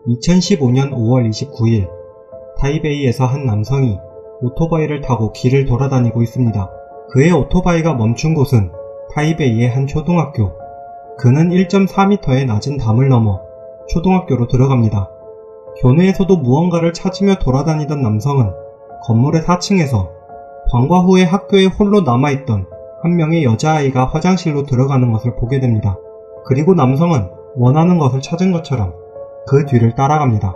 2015년 5월 29일 타이베이에서 한 남성이 오토바이를 타고 길을 돌아다니고 있습니다. 그의 오토바이가 멈춘 곳은 타이베이의 한 초등학교. 그는 1.4m의 낮은 담을 넘어 초등학교로 들어갑니다. 교내에서도 무언가를 찾으며 돌아다니던 남성은 건물의 4층에서 방과 후에 학교에 홀로 남아있던 한 명의 여자아이가 화장실로 들어가는 것을 보게 됩니다. 그리고 남성은 원하는 것을 찾은 것처럼 그 뒤를 따라갑니다.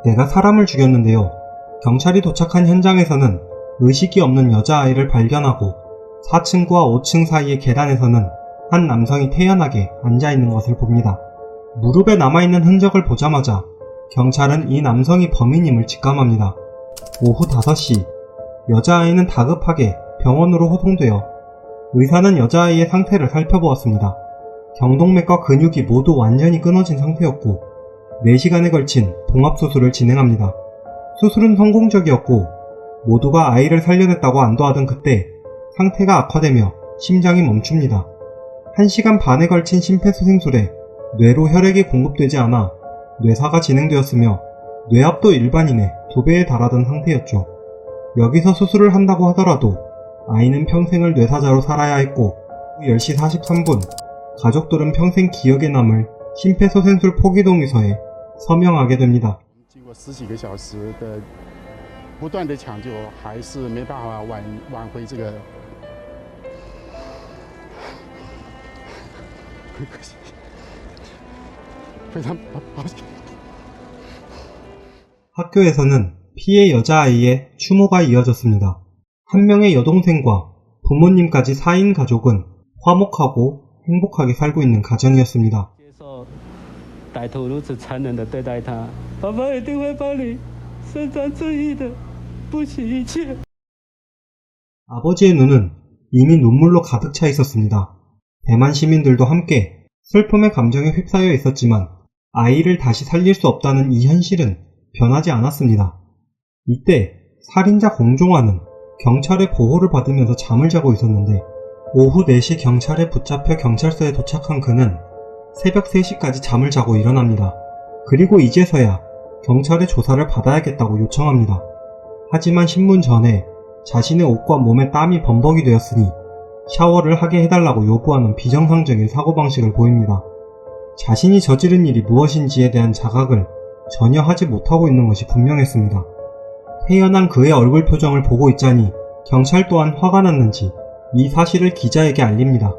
내가 사람을 죽였는데요. 경찰이 도착한 현장에서는 의식이 없는 여자아이를 발견하고 4층과 5층 사이의 계단에서는 한 남성이 태연하게 앉아있는 것을 봅니다. 무릎에 남아있는 흔적을 보자마자 경찰은 이 남성이 범인임을 직감합니다. 오후 5시 여자아이는 다급하게 병원으로 호송되어 의사는 여자아이의 상태를 살펴보았습니다. 경동맥과 근육이 모두 완전히 끊어진 상태였고 4시간에 걸친 봉합수술을 진행합니다. 수술은 성공적이었고 모두가 아이를 살려냈다고 안도하던 그때 상태가 악화되며 심장이 멈춥니다. 1시간 반에 걸친 심폐소생술에 뇌로 혈액이 공급되지 않아 뇌사가 진행되었으며 뇌압도 일반인의 2배에 달하던 상태였죠. 여기서 수술을 한다고 하더라도 아이는 평생을 뇌사자로 살아야 했고 10시 43분 가족들은 평생 기억에 남을 심폐소생술 포기 동의서에 서명하게 됩니다. 经过10几个小时的不断的抢救，还是没办法挽回这个。非常抱歉。 학교에서는 피해 여자아이의 추모가 이어졌습니다. 한 명의 여동생과 부모님까지 4인 가족은 화목하고 행복하게 살고 있는 가정이었습니다. 歹徒如此残忍地对待他，爸爸一定会帮你伸张正义的，不惜一切。 아버지의 눈은 이미 눈물로 가득 차 있었습니다. 대만 시민들도 함께 슬픔의 감정에 휩싸여 있었지만 아이를 다시 살릴 수 없다는 이 현실은 변하지 않았습니다. 이때 살인자 공종환은 경찰의 보호를 받으면서 잠을 자고 있었는데 오후 4시 경찰에 붙잡혀 경찰서에 도착한 그는 새벽 3시까지 잠을 자고 일어납니다. 그리고 이제서야 경찰의 조사를 받아야겠다고 요청합니다. 하지만 신문 전에 자신의 옷과 몸에 땀이 범벅이 되었으니 샤워를 하게 해달라고 요구하는 비정상적인 사고방식을 보입니다. 자신이 저지른 일이 무엇인지에 대한 자각을 전혀 하지 못하고 있는 것이 분명했습니다. 태연한 그의 얼굴 표정을 보고 있자니 경찰 또한 화가 났는지 이 사실을 기자에게 알립니다.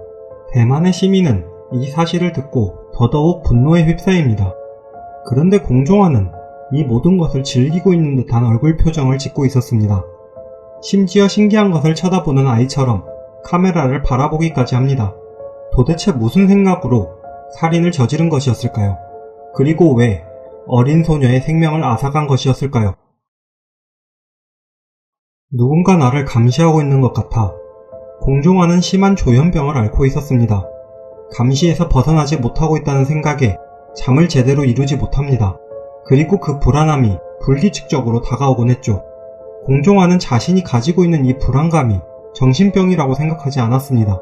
대만의 시민은 이 사실을 듣고 더더욱 분노에 휩싸입니다. 그런데 공종환은 이 모든 것을 즐기고 있는 듯한 얼굴 표정을 짓고 있었습니다. 심지어 신기한 것을 쳐다보는 아이처럼 카메라를 바라보기까지 합니다. 도대체 무슨 생각으로 살인을 저지른 것이었을까요? 그리고 왜 어린 소녀의 생명을 앗아간 것이었을까요? 누군가 나를 감시하고 있는 것 같아 공종환은 심한 조현병을 앓고 있었습니다. 감시에서 벗어나지 못하고 있다는 생각에 잠을 제대로 이루지 못합니다. 그리고 그 불안함이 불규칙적으로 다가오곤 했죠. 공종환은 자신이 가지고 있는 이 불안감이 정신병이라고 생각하지 않았습니다.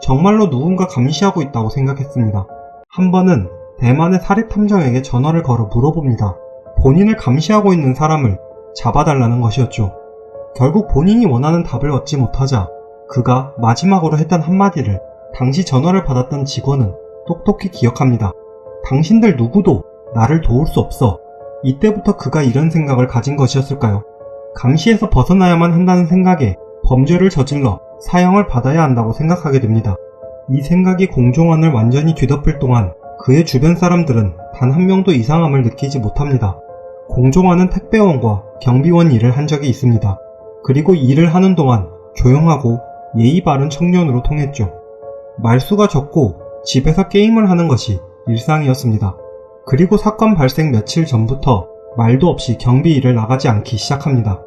정말로 누군가 감시하고 있다고 생각했습니다. 한 번은 대만의 사립탐정에게 전화를 걸어 물어봅니다. 본인을 감시하고 있는 사람을 잡아달라는 것이었죠. 결국 본인이 원하는 답을 얻지 못하자 그가 마지막으로 했던 한마디를 당시 전화를 받았던 직원은 똑똑히 기억합니다. 당신들 누구도 나를 도울 수 없어. 이때부터 그가 이런 생각을 가진 것이었을까요? 감시에서 벗어나야만 한다는 생각에 범죄를 저질러 사형을 받아야 한다고 생각하게 됩니다. 이 생각이 공종환을 완전히 뒤덮을 동안 그의 주변 사람들은 단 한 명도 이상함을 느끼지 못합니다. 공종환은 택배원과 경비원 일을 한 적이 있습니다. 그리고 일을 하는 동안 조용하고 예의 바른 청년으로 통했죠. 말수가 적고 집에서 게임을 하는 것이 일상이었습니다. 그리고 사건 발생 며칠 전부터 말도 없이 경비 일을 나가지 않기 시작합니다.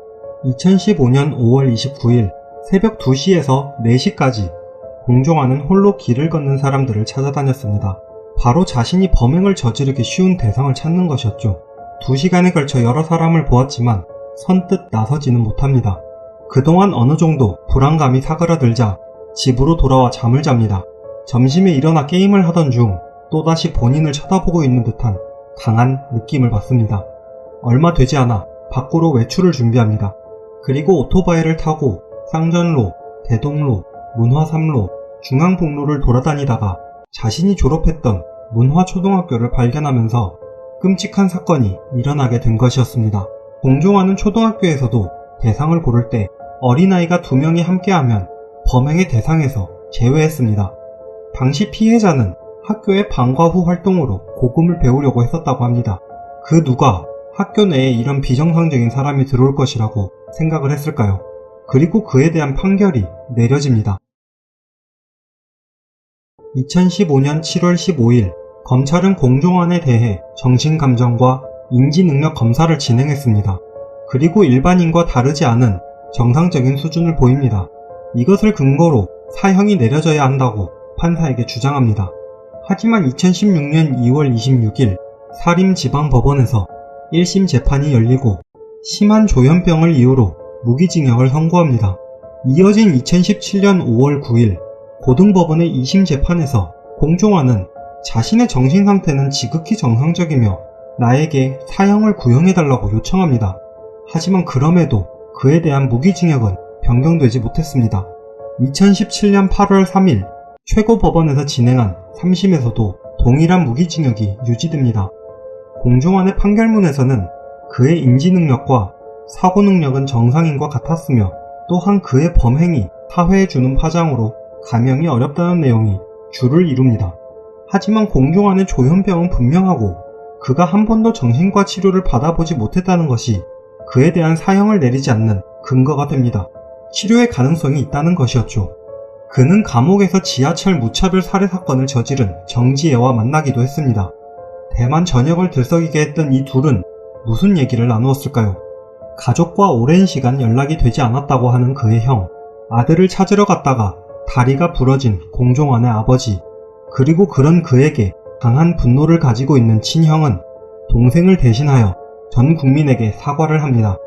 2015년 5월 29일 새벽 2시에서 4시까지 공종환은 홀로 길을 걷는 사람들을 찾아다녔습니다. 바로 자신이 범행을 저지르기 쉬운 대상을 찾는 것이었죠. 2시간에 걸쳐 여러 사람을 보았지만 선뜻 나서지는 못합니다. 그동안 어느 정도 불안감이 사그라들자 집으로 돌아와 잠을 잡니다. 점심에 일어나 게임을 하던 중 또다시 본인을 쳐다보고 있는 듯한 강한 느낌을 받습니다. 얼마 되지 않아 밖으로 외출을 준비합니다. 그리고 오토바이를 타고 쌍전로, 대동로, 문화3로, 중앙북로를 돌아다니다가 자신이 졸업했던 문화초등학교를 발견하면서 끔찍한 사건이 일어나게 된 것이었습니다. 공종화는 초등학교에서도 대상을 고를 때 어린아이가 2명이 함께하면 범행의 대상에서 제외했습니다. 당시 피해자는 학교의 방과 후 활동으로 고금을 배우려고 했었다고 합니다. 그 누가 학교 내에 이런 비정상적인 사람이 들어올 것이라고 생각을 했을까요? 그리고 그에 대한 판결이 내려집니다. 2015년 7월 15일 검찰은 공종환에 대해 정신감정과 인지능력 검사를 진행했습니다. 그리고 일반인과 다르지 않은 정상적인 수준을 보입니다. 이것을 근거로 사형이 내려져야 한다고 판사에게 주장합니다. 하지만 2016년 2월 26일 사림지방법원에서 1심 재판이 열리고 심한 조현병을 이유로 무기징역을 선고합니다. 이어진 2017년 5월 9일 고등법원의 2심 재판에서 공종환은 자신의 정신상태는 지극히 정상적이며 나에게 사형을 구형해달라고 요청합니다. 하지만 그럼에도 그에 대한 무기징역은 변경되지 못했습니다. 2017년 8월 3일 최고법원에서 진행한 3심에서도 동일한 무기징역이 유지됩니다. 공종환의 판결문에서는 그의 인지능력과 사고능력은 정상인과 같았으며 또한 그의 범행이 사회에 주는 파장으로 감형이 어렵다는 내용이 주를 이룹니다. 하지만 공종환의 조현병은 분명하고 그가 한 번도 정신과 치료를 받아보지 못했다는 것이 그에 대한 사형을 내리지 않는 근거가 됩니다. 치료의 가능성이 있다는 것이었죠. 그는 감옥에서 지하철 무차별 살해 사건을 저지른 정지혜와 만나기도 했습니다. 대만 전역을 들썩이게 했던 이 둘은 무슨 얘기를 나누었을까요? 가족과 오랜 시간 연락이 되지 않았다고 하는 그의 형, 아들을 찾으러 갔다가 다리가 부러진 공종환의 아버지, 그리고 그런 그에게 강한 분노를 가지고 있는 친형은 동생을 대신하여 전 국민에게 사과를 합니다.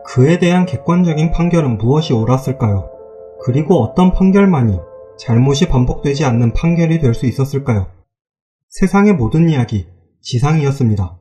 그에 대한 객관적인 판결은 무엇이 옳았을까요? 그리고 어떤 판결만이 잘못이 반복되지 않는 판결이 될 수 있었을까요? 세상의 모든 이야기, 지상이었습니다.